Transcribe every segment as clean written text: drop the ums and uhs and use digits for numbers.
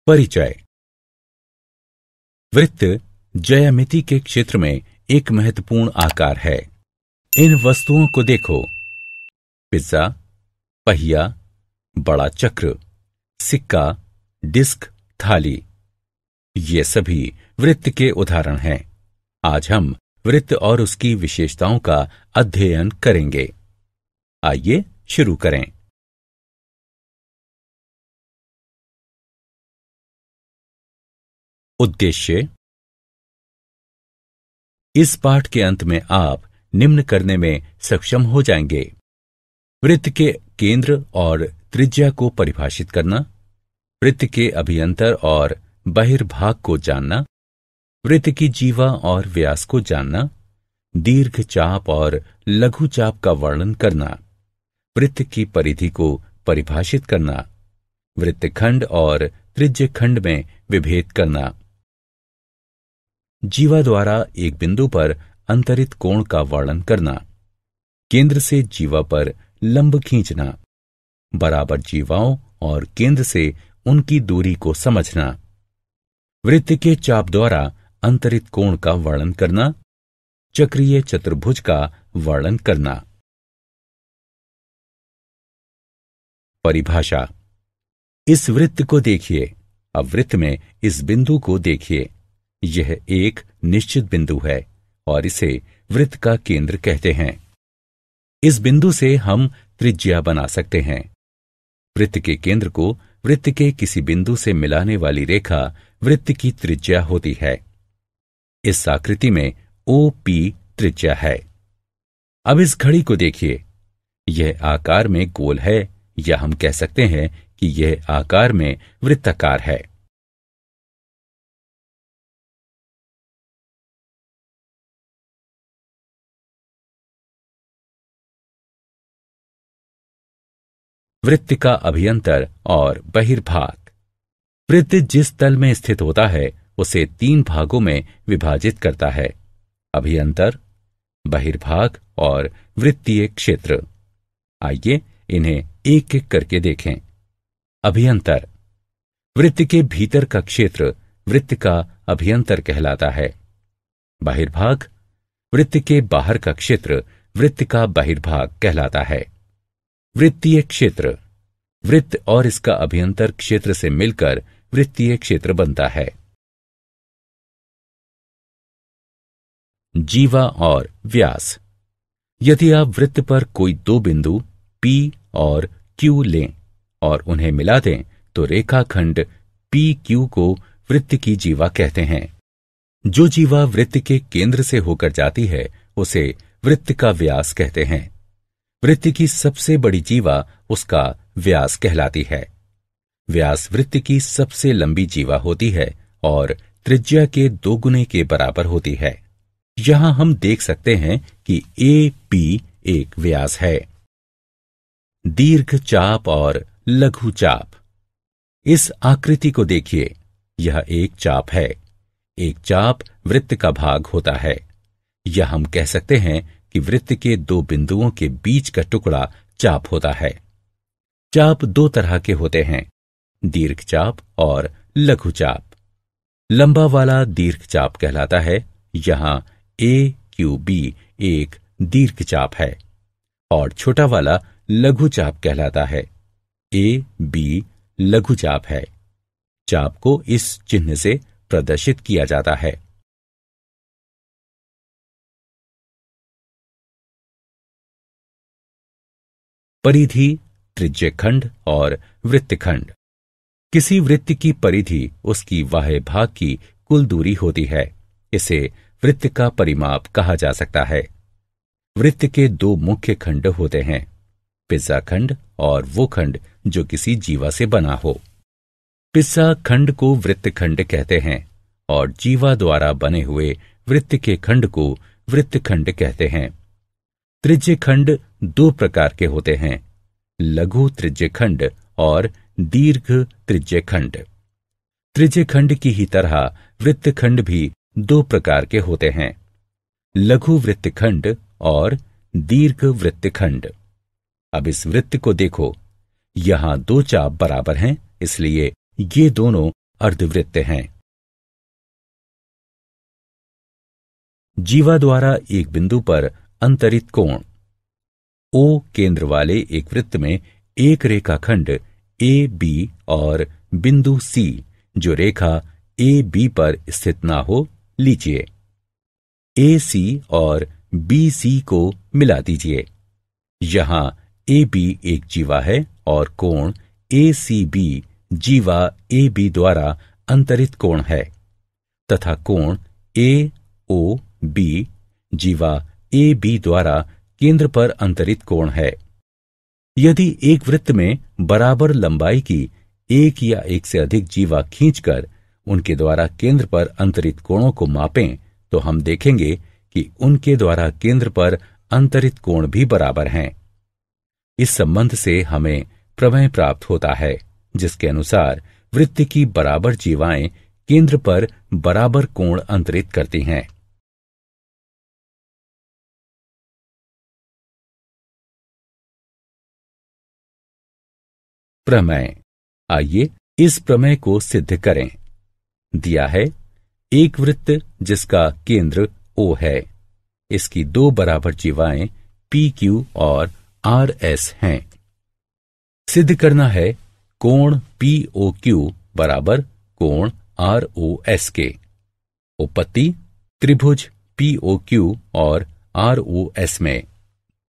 परिचय। वृत्त ज्यामिति के क्षेत्र में एक महत्वपूर्ण आकार है। इन वस्तुओं को देखो, पिज्जा, पहिया, बड़ा चक्र, सिक्का, डिस्क, थाली, ये सभी वृत्त के उदाहरण हैं। आज हम वृत्त और उसकी विशेषताओं का अध्ययन करेंगे। आइए शुरू करें। उद्देश्य। इस पाठ के अंत में आप निम्न करने में सक्षम हो जाएंगे: वृत्त के केंद्र और त्रिज्या को परिभाषित करना, वृत्त के अभियंतर और बहिर्भाग को जानना, वृत्त की जीवा और व्यास को जानना, दीर्घ चाप और लघु चाप का वर्णन करना, वृत्त की परिधि को परिभाषित करना, वृत्तखंड और त्रिज्यखंड में विभेद करना, जीवा द्वारा एक बिंदु पर अंतरित कोण का वर्णन करना, केंद्र से जीवा पर लंब खींचना, बराबर जीवाओं और केंद्र से उनकी दूरी को समझना, वृत्त के चाप द्वारा अंतरित कोण का वर्णन करना, चक्रीय चतुर्भुज का वर्णन करना। परिभाषा। इस वृत्त को देखिए। अब वृत्त में इस बिंदु को देखिए। यह एक निश्चित बिंदु है और इसे वृत्त का केंद्र कहते हैं। इस बिंदु से हम त्रिज्या बना सकते हैं। वृत्त के केंद्र को वृत्त के किसी बिंदु से मिलाने वाली रेखा वृत्त की त्रिज्या होती है। इस आकृति में OP त्रिज्या है। अब इस घड़ी को देखिए। यह आकार में गोल है, या हम कह सकते हैं कि यह आकार में वृत्ताकार है। वृत्त का अभियंतर और बहिर्भाग। वृत्त जिस तल में स्थित होता है उसे 3 भागों में विभाजित करता है: अभियंतर, बहिर्भाग और वृत्तीय क्षेत्र। आइए इन्हें एक एक करके देखें। अभियंतर। वृत्त के भीतर का क्षेत्र वृत्त का अभियंतर कहलाता है। बहिर्भाग। वृत्त के बाहर का क्षेत्र वृत्त का बहिर्भाग कहलाता है। वृत्तीय क्षेत्र। वृत्त और इसका अभियंतर क्षेत्र से मिलकर वृत्तीय क्षेत्र बनता है। जीवा और व्यास। यदि आप वृत्त पर कोई 2 बिंदु P और Q लें और उन्हें मिला दें तो रेखाखंड PQ को वृत्त की जीवा कहते हैं। जो जीवा वृत्त के केंद्र से होकर जाती है उसे वृत्त का व्यास कहते हैं। वृत्त की सबसे बड़ी जीवा उसका व्यास कहलाती है। व्यास वृत्त की सबसे लंबी जीवा होती है और त्रिज्या के 2 गुने के बराबर होती है। यहां हम देख सकते हैं कि AP एक व्यास है। दीर्घ चाप और लघु चाप। इस आकृति को देखिए। यह एक चाप है। एक चाप वृत्त का भाग होता है, या हम कह सकते हैं कि वृत्त के 2 बिंदुओं के बीच का टुकड़ा चाप होता है। चाप 2 तरह के होते हैं: दीर्घ चाप और लघु चाप। लंबा वाला दीर्घ चाप कहलाता है। यहां AQB एक दीर्घ चाप है, और छोटा वाला लघु चाप कहलाता है। AB लघु चाप है। चाप को इस चिन्ह से प्रदर्शित किया जाता है। परिधि, त्रिज्यखंड और वृत्तखंड। किसी वृत्त की परिधि उसकी बाह्य भाग की कुल दूरी होती है। इसे वृत्त का परिमाप कहा जा सकता है। वृत्त के 2 मुख्य खंड होते हैं: पिज्जा खंड और वो खंड जो किसी जीवा से बना हो। पिज्जा खंड को वृत्तखंड कहते हैं और जीवा द्वारा बने हुए वृत्त के खंड को वृत्तखंड कहते हैं। त्रिज्यखंड 2 प्रकार के होते हैं: लघु त्रिज्यखंड और दीर्घ त्रिज्यखंड। त्रिज्यखंड की ही तरह वृत्तखंड भी 2 प्रकार के होते हैं: लघु वृत्तखंड और दीर्घ वृत्तखंड। अब इस वृत्त को देखो, यहां दो चाप बराबर हैं, इसलिए ये दोनों अर्धवृत्त हैं। जीवा द्वारा एक बिंदु पर अंतरित कोण। ओ केंद्र वाले एक वृत्त में एक रेखाखंड ए बी और बिंदु सी जो रेखा ए बी पर स्थित ना हो लीजिए। ए सी और बी सी को मिला दीजिए। यहां ए बी एक जीवा है और कोण ए सी बी जीवा ए बी द्वारा अंतरित कोण है तथा कोण ए ओ बी जीवा ए बी द्वारा केंद्र पर अंतरित कोण है। यदि एक वृत्त में बराबर लंबाई की एक या एक से अधिक जीवा खींचकर उनके द्वारा केंद्र पर अंतरित कोणों को मापें तो हम देखेंगे कि उनके द्वारा केंद्र पर अंतरित कोण भी बराबर हैं। इस संबंध से हमें प्रमेय प्राप्त होता है जिसके अनुसार वृत्त की बराबर जीवाएं केंद्र पर बराबर कोण अंतरित करती हैं। प्रमेय। आइए इस प्रमेय को सिद्ध करें। दिया है एक वृत्त जिसका केंद्र O है, इसकी दो बराबर जीवाएं PQ और RS हैं। सिद्ध करना है कोण POQ बराबर कोण ROS के। उपपत्ति त्रिभुज POQ और ROS में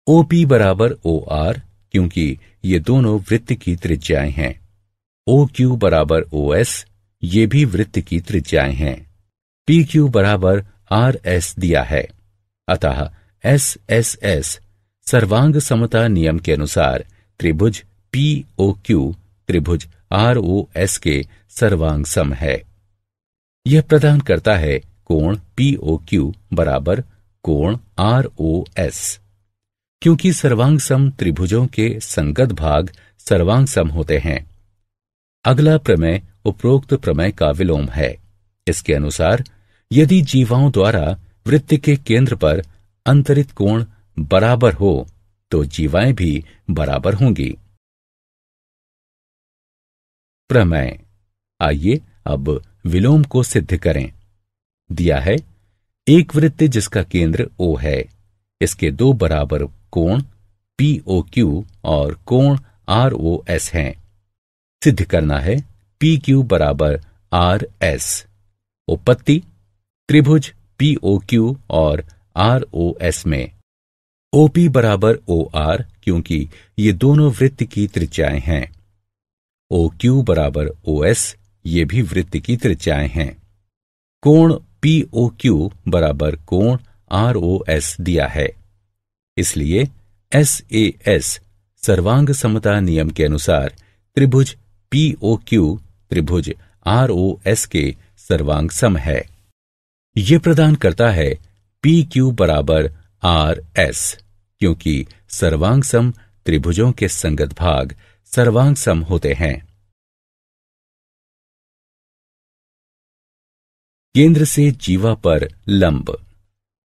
OP बराबर OR क्योंकि ये दोनों वृत्त की त्रिज्याएं हैं। OQ बराबर OS ये भी वृत्त की त्रिज्याएं हैं। PQ बराबर RS दिया है, अतः SSS सर्वांग समता नियम के अनुसार त्रिभुज POQ त्रिभुज ROS के सर्वांग सम है। यह प्रदान करता है कोण POQ बराबर कोण ROS। क्योंकि सर्वांग सम त्रिभुजों के संगत भाग सर्वांग सम होते हैं। अगला प्रमेय उपरोक्त प्रमेय का विलोम है। इसके अनुसार यदि जीवाओं द्वारा वृत्त के केंद्र पर अंतरित कोण बराबर हो तो जीवाएं भी बराबर होंगी। प्रमेय। आइए अब विलोम को सिद्ध करें। दिया है एक वृत्त जिसका केंद्र O है, इसके दो बराबर कोण POQ और कोण ROS हैं। सिद्ध करना है PQ बराबर RS। उपपत्ति त्रिभुज POQ और ROS में OP बराबर OR क्योंकि ये दोनों वृत्त की त्रिज्याएं हैं। OQ बराबर OS ये भी वृत्त की त्रिज्याएं हैं। कोण POQ बराबर कोण ROS दिया है, इसलिए SAS सर्वांग समता नियम के अनुसार त्रिभुज POQ त्रिभुज ROS के सर्वांग सम है। यह प्रदान करता है PQ बराबर RS क्योंकि सर्वांग सम त्रिभुजों के संगत भाग सर्वांग सम होते हैं। केंद्र से जीवा पर लंब।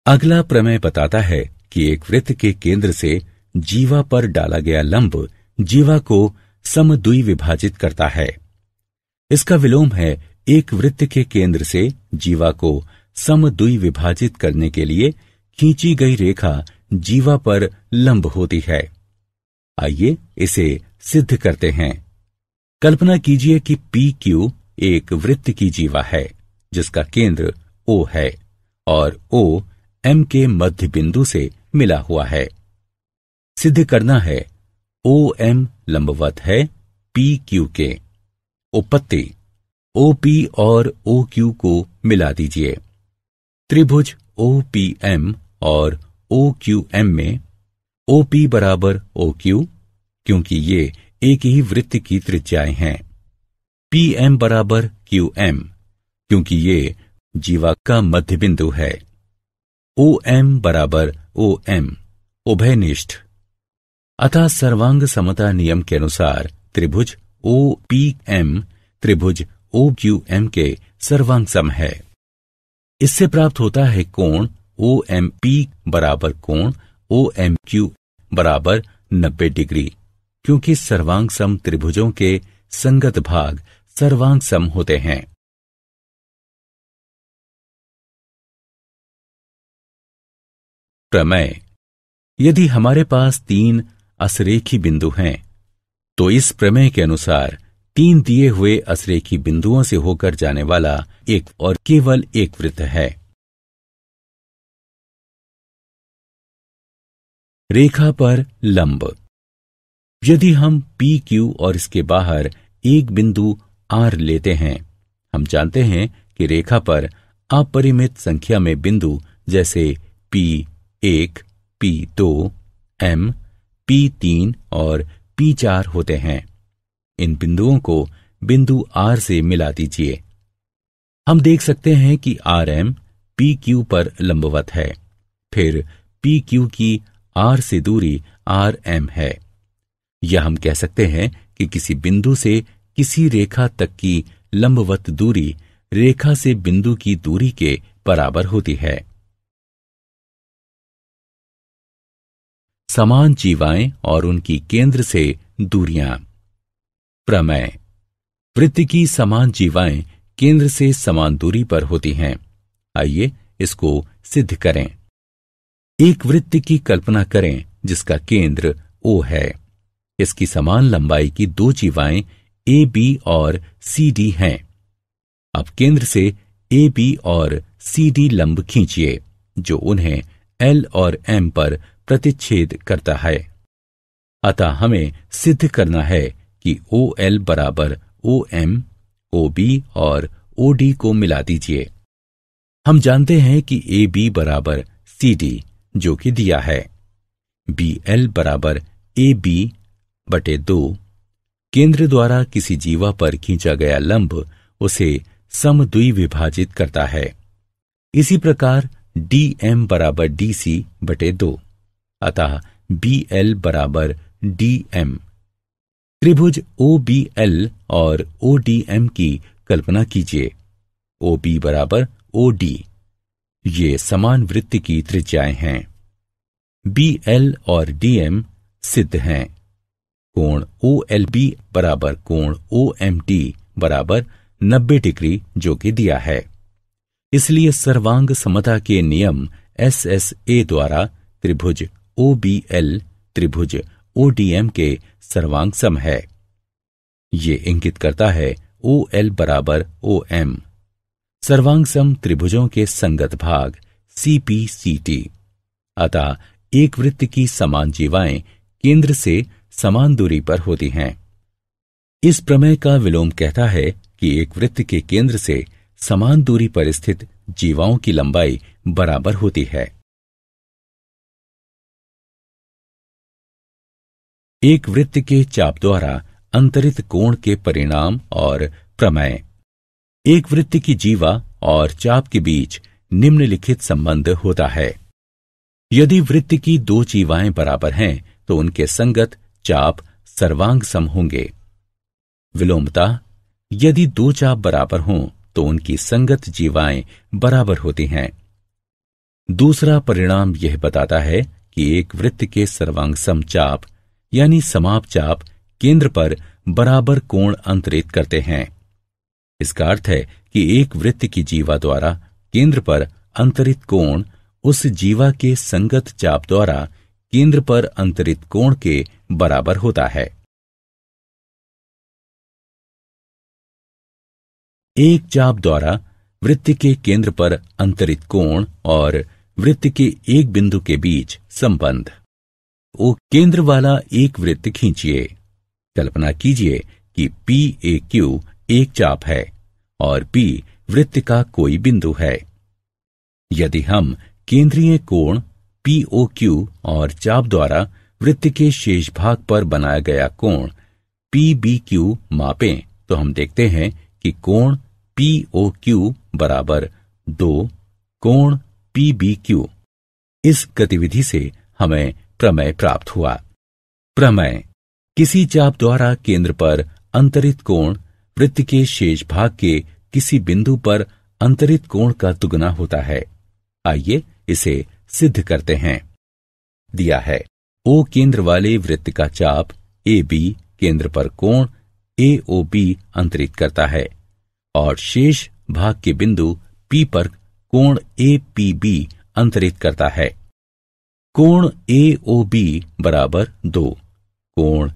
अगला प्रमेय बताता है कि एक वृत्त के केंद्र से जीवा पर डाला गया लंब जीवा को समद्वि विभाजित करता है। इसका विलोम है एक वृत्त के केंद्र से जीवा को समद्वि विभाजित करने के लिए खींची गई रेखा जीवा पर लंब होती है। आइए इसे सिद्ध करते हैं। कल्पना कीजिए कि PQ एक वृत्त की जीवा है जिसका केंद्र O है और O M के मध्य बिंदु से मिला हुआ है। सिद्ध करना है OM लंबवत है PQ के। उपपत्ति OP और OQ को मिला दीजिए। त्रिभुज OPM और OQM में OP बराबर OQ क्योंकि ये एक ही वृत्त की त्रिज्याएं हैं। PM बराबर QM क्योंकि ये जीवा का मध्य बिंदु है। OM बराबर OM उभयनिष्ठ। अतः सर्वांग समता नियम के अनुसार त्रिभुज OPM त्रिभुज OQM के सर्वांग सम है। इससे प्राप्त होता है कोण OMP बराबर कोण OMQ बराबर 90 डिग्री, क्योंकि सर्वांग सम त्रिभुजों के संगत भाग सर्वांग सम होते हैं। प्रमेय। यदि हमारे पास 3 असरेखी बिंदु हैं तो इस प्रमेय के अनुसार 3 दिए हुए असरेखी बिंदुओं से होकर जाने वाला एक और केवल एक वृत्त है। रेखा पर लंब। यदि हम PQ और इसके बाहर एक बिंदु R लेते हैं, हम जानते हैं कि रेखा पर अपरिमित संख्या में बिंदु जैसे P1, P2, M, P3 और P4 होते हैं। इन बिंदुओं को बिंदु R से मिला दीजिए। हम देख सकते हैं कि RM PQ पर लंबवत है, फिर PQ की R से दूरी RM है। या हम कह सकते हैं कि किसी बिंदु से किसी रेखा तक की लंबवत दूरी रेखा से बिंदु की दूरी के बराबर होती है। समान जीवाएं और उनकी केंद्र से दूरियां। प्रमेय। वृत्त की समान जीवाएं केंद्र से समान दूरी पर होती हैं। आइए इसको सिद्ध करें। एक वृत्त की कल्पना करें जिसका केंद्र O है। इसकी समान लंबाई की 2 जीवाएं AB और CD हैं। अब केंद्र से AB और CD लंब खींचिए जो उन्हें L और M पर प्रतिच्छेद करता है। अतः हमें सिद्ध करना है कि OL बराबर OM, OB और OD को मिला दीजिए। हम जानते हैं कि AB बराबर CD जो कि दिया है। BL बराबर AB बटे 2। केंद्र द्वारा किसी जीवा पर खींचा गया लंब उसे समद्विभाजित करता है। इसी प्रकार DM बराबर DC बटे 2। अतः BL बराबर DM। त्रिभुज OBL और ODM की कल्पना कीजिए। OB बराबर OD। ये समान वृत्त की त्रिज्याएं हैं। BL और DM सिद्ध हैं। कोण OLB बराबर कोण OMT बराबर 90 डिग्री जो कि दिया है। इसलिए सर्वांग समता के नियम SSA द्वारा त्रिभुज OBL त्रिभुज ODM के सर्वांग सम है। ये इंगित करता है OL बराबर OM। सर्वांग सम त्रिभुजों के संगत भाग CPCT। अतः एक वृत्त की समान जीवाएं केंद्र से समान दूरी पर होती हैं। इस प्रमेय का विलोम कहता है कि एक वृत्त के केंद्र से समान दूरी पर स्थित जीवाओं की लंबाई बराबर होती है। एक वृत्त के चाप द्वारा अंतरित कोण के परिणाम और प्रमेय। एक वृत्त की जीवा और चाप के बीच निम्नलिखित संबंध होता है। यदि वृत्त की 2 जीवाएं बराबर हैं तो उनके संगत चाप सर्वांग सम होंगे। विलोमतः यदि 2 चाप बराबर हों तो उनकी संगत जीवाएं बराबर होती हैं। दूसरा परिणाम यह बताता है कि एक वृत्त के सर्वांग सम चाप यानी समाप चाप केंद्र पर बराबर कोण अंतरित करते हैं। इसका अर्थ है कि एक वृत्त की जीवा द्वारा केंद्र पर अंतरित कोण उस जीवा के संगत चाप द्वारा केंद्र पर अंतरित कोण के बराबर होता है। एक चाप द्वारा वृत्त के केंद्र पर अंतरित कोण और वृत्त के एक बिंदु के बीच संबंध। वो केंद्र वाला एक वृत्त खींचिए। कल्पना कीजिए कि PAQ एक चाप है और P वृत्त का कोई बिंदु है। यदि हम केंद्रीय कोण POQ और चाप द्वारा वृत्त के शेष भाग पर बनाया गया कोण PBQ मापें तो हम देखते हैं कि कोण POQ बराबर 2 कोण PBQ। इस गतिविधि से हमें प्रमेय प्राप्त हुआ। प्रमेय। किसी चाप द्वारा केंद्र पर अंतरित कोण वृत्त के शेष भाग के किसी बिंदु पर अंतरित कोण का दुगना होता है। आइए इसे सिद्ध करते हैं। दिया है ओ केंद्र वाले वृत्त का चाप ए बी केंद्र पर कोण ए ओ बी अंतरित करता है और शेष भाग के बिंदु P पर कोण ए पी बी अंतरित करता है। कोण ए ओ बी बराबर 2 कोण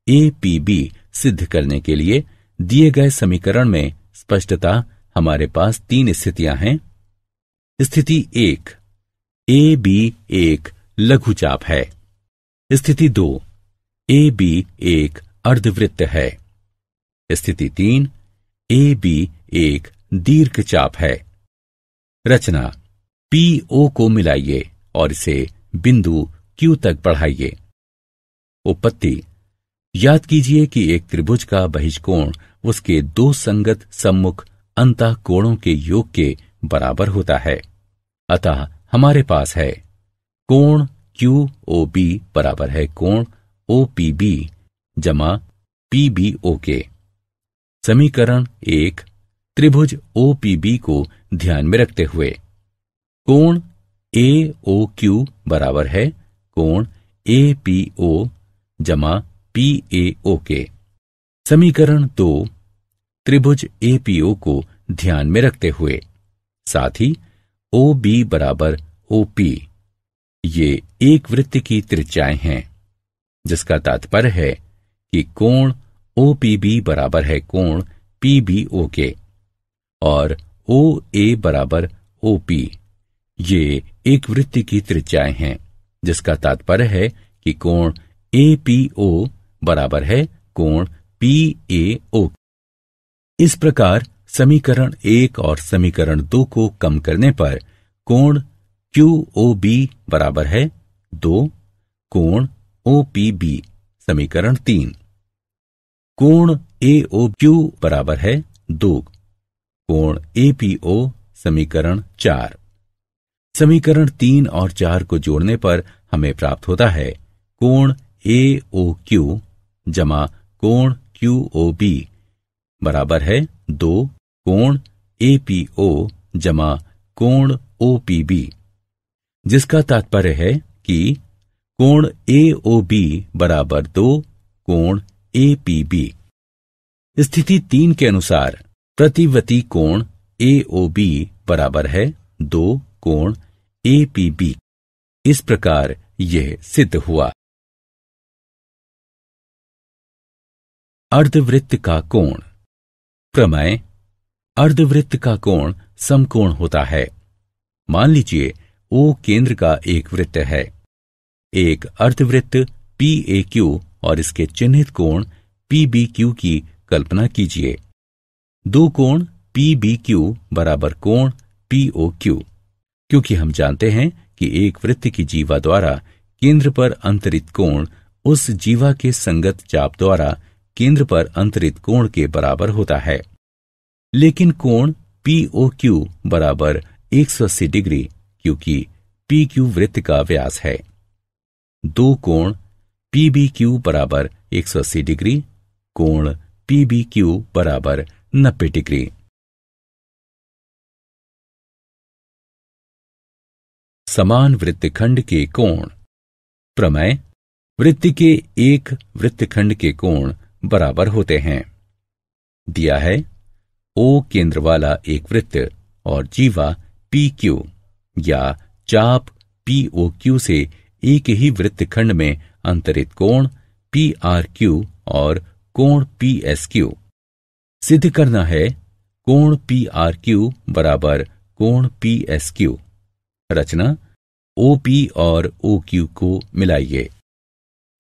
ए पी बी सिद्ध करने के लिए दिए गए समीकरण में स्पष्टता हमारे पास 3 स्थितियां हैं। स्थिति 1, ए बी एक लघुचाप है। स्थिति 2, ए बी एक अर्धवृत्त है। स्थिति 3, ए बी एक दीर्घचाप है। रचना पी ओ को मिलाइए और इसे बिंदु Q तक बढ़ाइए। उपपत्ति याद कीजिए कि एक त्रिभुज का बहिष्कोण उसके 2 संगत सम्मुख अंतः कोणों के योग के बराबर होता है। अतः हमारे पास है कोण QOB बराबर है कोण OPB जमा PBO के। समीकरण 1 त्रिभुज OPB को ध्यान में रखते हुए कोण AOQ बराबर है कोण APO जमा PAO के। समीकरण 2 त्रिभुज APO को ध्यान में रखते हुए साथ ही OB बराबर OP ये एक वृत्त की त्रिज्याएं हैं, जिसका तात्पर्य है कि कोण OPB बराबर है कोण PBO के और OA बराबर OP ये एक वृत्त की त्रिज्याएं हैं, जिसका तात्पर्य है कि कोण APO बराबर है कोण PAO। इस प्रकार समीकरण 1 और समीकरण 2 को कम करने पर कोण QOB बराबर है 2 कोण OPB। समीकरण 3 कोण AOQ बराबर है 2 कोण APO। समीकरण 4 समीकरण 3 और 4 को जोड़ने पर हमें प्राप्त होता है कोण AOQ जमा कोण QOB बराबर है 2 कोण APO जमा कोण OPB, जिसका तात्पर्य है कि कोण AOB बराबर 2 कोण APB। स्थिति 3 के अनुसार प्रतिवती कोण AOB बराबर है 2 कोण APB। इस प्रकार यह सिद्ध हुआ। अर्धवृत्त का कोण। प्रमेय अर्धवृत्त का कोण समकोण होता है। मान लीजिए O केंद्र का एक वृत्त है। एक अर्धवृत्त PAQ और इसके चिन्हित कोण PBQ की कल्पना कीजिए। 2 कोण PBQ बराबर कोण POQ, क्योंकि हम जानते हैं कि एक वृत्त की जीवा द्वारा केंद्र पर अंतरित कोण उस जीवा के संगत चाप द्वारा केंद्र पर अंतरित कोण के बराबर होता है। लेकिन कोण POQ बराबर 180 डिग्री, क्योंकि PQ वृत्त का व्यास है। 2 कोण PBQ बराबर 180 डिग्री, कोण PBQ बराबर 90 डिग्री। समान वृत्तखंड के कोण। प्रमेय वृत्त के एक वृत्तखंड के कोण बराबर होते हैं। दिया है O केंद्र वाला एक वृत्त और जीवा PQ या चाप POQ से एक ही वृत्तखंड में अंतरित कोण PRQ और कोण PSQ। सिद्ध करना है कोण PRQ बराबर कोण PSQ। रचना OP और OQ को मिलाइए।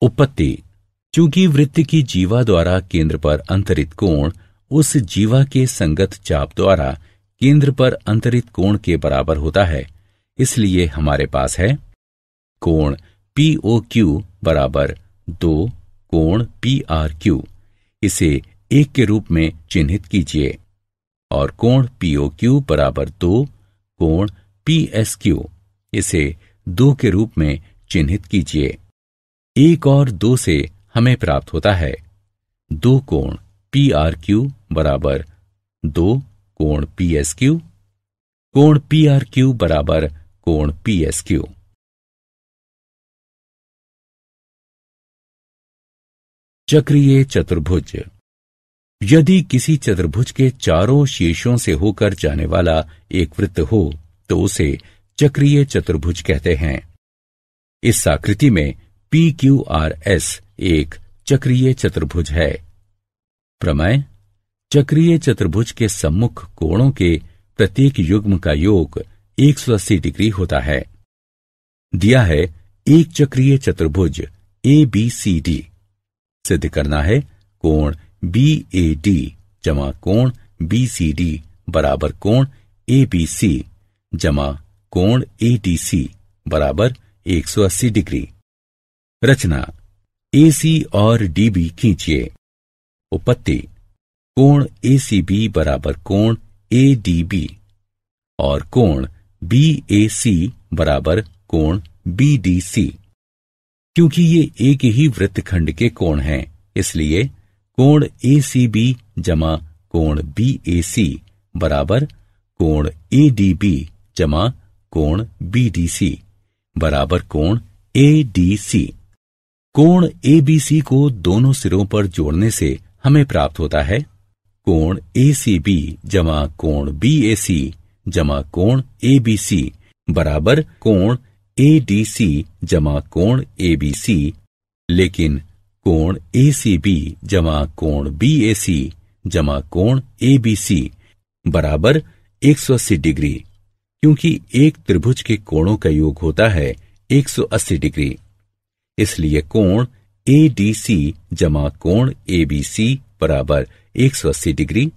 उपपत्ति चूंकि वृत्त की जीवा द्वारा केंद्र पर अंतरित कोण उस जीवा के संगत चाप द्वारा केंद्र पर अंतरित कोण के बराबर होता है, इसलिए हमारे पास है कोण POQ बराबर 2 कोण PRQ। इसे 1 के रूप में चिन्हित कीजिए और कोण POQ बराबर 2 कोण PSQ। इसे 2 के रूप में चिन्हित कीजिए। 1 और 2 से हमें प्राप्त होता है 2 कोण PRQ बराबर 2 कोण PSQ। कोण PRQ बराबर कोण PSQ। चक्रीय चतुर्भुज। यदि किसी चतुर्भुज के चारों शीर्षों से होकर जाने वाला एक वृत्त हो तो उसे चक्रीय चतुर्भुज कहते हैं। इस आकृति में PQRS एक चक्रीय चतुर्भुज है। प्रमेय: चक्रीय चतुर्भुज के सम्मुख कोणों के प्रत्येक युग्म का योग 180 डिग्री होता है। दिया है एक चक्रीय चतुर्भुज ABCD। सिद्ध करना है कोण BAD जमा कोण BCD बराबर कोण ABC जमा कोण ADC बराबर 180 डिग्री। रचना: AC और DB खींचिए। उपपत्ति: कोण ACB बराबर कोण ADB और कोण BAC बराबर कोण BDC। क्योंकि ये एक ही वृत्तखंड के कोण हैं, इसलिए कोण ACB जमा कोण BAC बराबर कोण ADB जमा कोण BDC बराबर कोण ADC। कोण ABC को दोनों सिरों पर जोड़ने से हमें प्राप्त होता है कोण ACB जमा कोण BAC जमा कोण ABC बराबर कोण ADC जमा कोण ABC। लेकिन कोण ACB जमा कोण BAC जमा कोण ABC बराबर 180 डिग्री, क्योंकि एक त्रिभुज के कोणों का योग होता है 180 डिग्री। इसलिए कोण ADC जमा कोण ABC बराबर 180 डिग्री।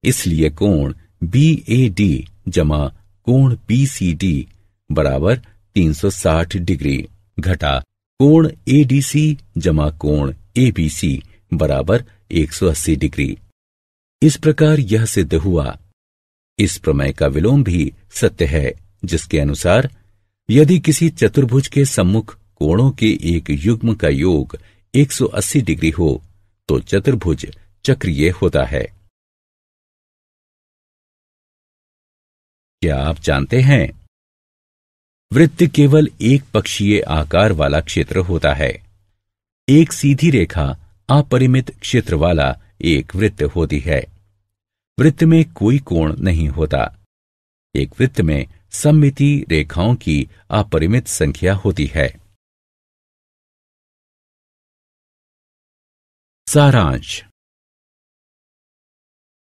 इसलिए कोण BAD जमा कोण BCD बराबर 360 डिग्री घटा कोण ADC जमा कोण ABC बराबर 180 डिग्री। इस प्रकार यह सिद्ध हुआ। इस प्रमेय का विलोम भी सत्य है, जिसके अनुसार यदि किसी चतुर्भुज के सम्मुख कोणों के एक युग्म का योग 180 डिग्री हो तो चतुर्भुज चक्रीय होता है। क्या आप जानते हैं, वृत्त केवल एक पक्षीय आकार वाला क्षेत्र होता है। एक सीधी रेखा अपरिमित क्षेत्र वाला एक वृत्त होती है। वृत्त में कोई कोण नहीं होता। एक वृत्त में सममिति रेखाओं की अपरिमित संख्या होती है। सारांश।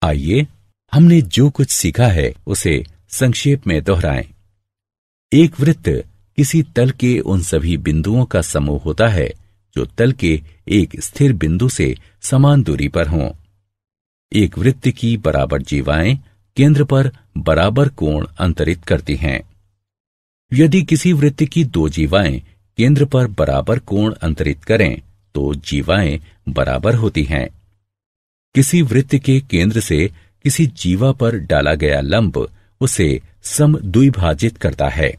आइए हमने जो कुछ सीखा है उसे संक्षेप में दोहराएं। एक वृत्त किसी तल के उन सभी बिंदुओं का समूह होता है जो तल के एक स्थिर बिंदु से समान दूरी पर हों। एक वृत्त की बराबर जीवाएं केंद्र पर बराबर कोण अंतरित करती हैं। यदि किसी वृत्त की दो जीवाएं केंद्र पर बराबर कोण अंतरित करें तो जीवाएं बराबर होती हैं। किसी वृत्त के केंद्र से किसी जीवा पर डाला गया लंब उसे समद्विभाजित करता है।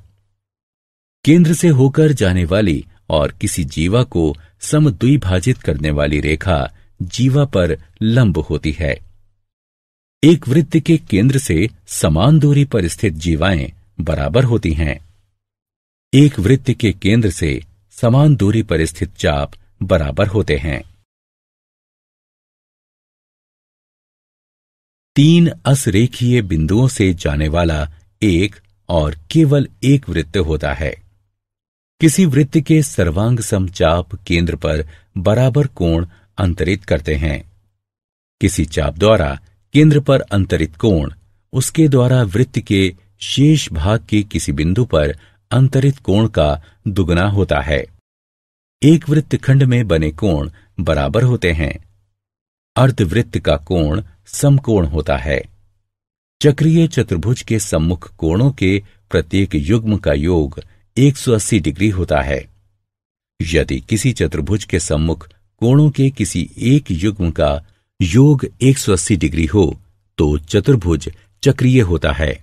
केंद्र से होकर जाने वाली और किसी जीवा को समद्विभाजित करने वाली रेखा जीवा पर लंब होती है। एक वृत्त के केंद्र से समान दूरी पर स्थित जीवाएं बराबर होती हैं। एक वृत्त के केंद्र से समान दूरी पर स्थित चाप बराबर होते हैं। 3 असरेखीय बिंदुओं से जाने वाला एक और केवल एक वृत्त होता है। किसी वृत्त के सर्वांग समचाप केंद्र पर बराबर कोण अंतरित करते हैं। किसी चाप द्वारा केंद्र पर अंतरित कोण उसके द्वारा वृत्त के शेष भाग के किसी बिंदु पर अंतरित कोण का दुगना होता है। एक वृत्तखंड में बने कोण बराबर होते हैं। अर्धवृत्त का कोण समकोण होता है। चक्रीय चतुर्भुज के सम्मुख कोणों के प्रत्येक युग्म का योग 180 डिग्री होता है। यदि किसी चतुर्भुज के सम्मुख कोणों के किसी एक युग्म का योग 180 डिग्री हो तो चतुर्भुज चक्रीय होता है।